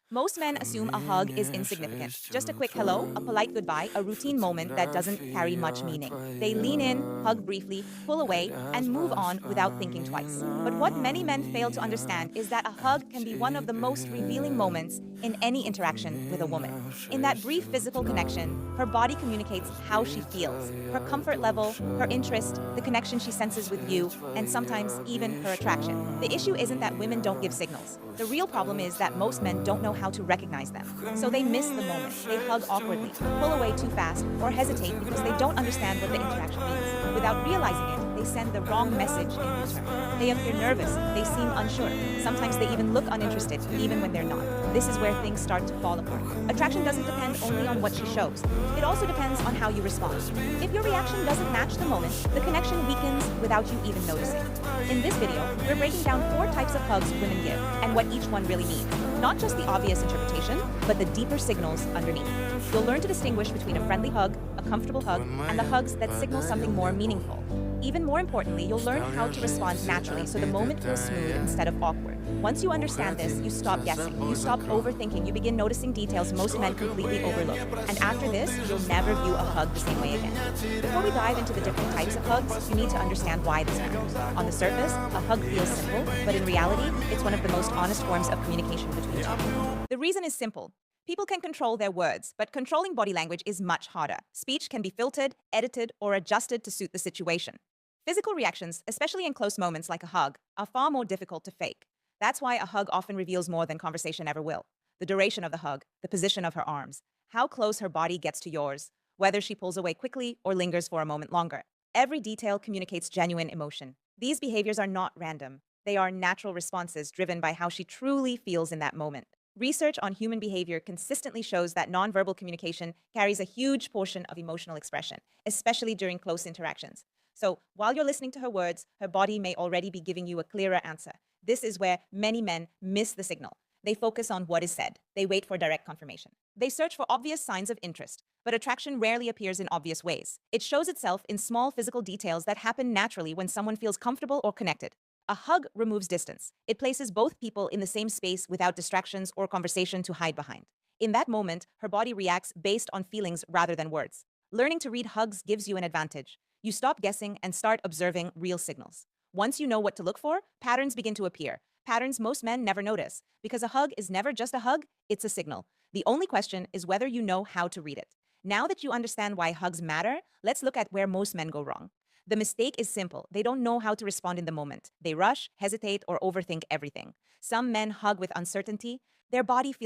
Most men For assume a me, hug is this insignificant. is Just a too quick hello, a polite true. goodbye, a For routine moment that doesn't carry much geography, meaning. I They lean in, hug briefly, pull It away, has and move passed on without by thinking me twice. But what many men fail to now. understand is that a As hug can be one of deep the most revealing in, moments in any interaction with a opening woman. now In that shades brief to physical connection, her black. body communicates As how she feels, her Vitalia comfort level, her interest, the dusza, connection she senses with you, and sometimes Sitwaya even her attraction. The issue isn't that women don't give bishaja signals. The real problem is that most men don't know how ustata. to recognize them. So they miss the Caminho moment. They hug shades to awkwardly, pull away too fast, or hesitate because they don't understand what the interaction means. Without realizing it, they send the wrong message in return. They appear nervous, they seem unsure. Sometimes they even look uninterested, even when they're not. This is where things start to fall apart. Attraction doesn't depend only on what she shows. It also depends on how you respond. If your reaction doesn't match the moment, the connection weakens without you even noticing. In this video, we're breaking down 4 types of hugs women give and what each one really means. Not just the obvious interpretation, but the deeper signals underneath. You'll learn to distinguish between a friendly hug, a comfortable hug, and the hugs that signal something more meaningful. Even more importantly, you'll learn how to respond naturally so the moment feels smooth instead of awkward. Once you understand this, you stop guessing, you stop overthinking, you begin noticing details most men completely overlook. And after this, you'll never view a hug the same way again. Before we dive into the different types of hugs, you need to understand why this matters. On the surface, a hug feels simple, but in reality, it's one of the most honest forms of communication between two people. The reason is simple. People can control their words, but controlling body language is much harder. Speech can be filtered, edited, or adjusted to suit the situation. Physical reactions, especially in close moments like a hug, are far more difficult to fake. That's why a hug often reveals more than conversation ever will. The duration of the hug, the position of her arms, how close her body gets to yours, whether she pulls away quickly or lingers for a moment longer. Every detail communicates genuine emotion. These behaviors are not random. They are natural responses driven by how she truly feels in that moment. Research on human behavior consistently shows that nonverbal communication carries a huge portion of emotional expression, especially during close interactions. So, while you're listening to her words, her body may already be giving you a clearer answer. This is where many men miss the signal. They focus on what is said. They wait for direct confirmation. They search for obvious signs of interest, but attraction rarely appears in obvious ways. It shows itself in small physical details that happen naturally when someone feels comfortable or connected. A hug removes distance. It places both people in the same space without distractions or conversation to hide behind. In that moment, her body reacts based on feelings rather than words. Learning to read hugs gives you an advantage. You stop guessing and start observing real signals. Once you know what to look for, patterns begin to appear. Patterns most men never notice, because a hug is never just a hug, it's a signal. The only question is whether you know how to read it. Now that you understand why hugs matter, let's look at where most men go wrong. The mistake is simple. They don't know how to respond in the moment. They rush, hesitate, or overthink everything. Some men hug with uncertainty. Their body feels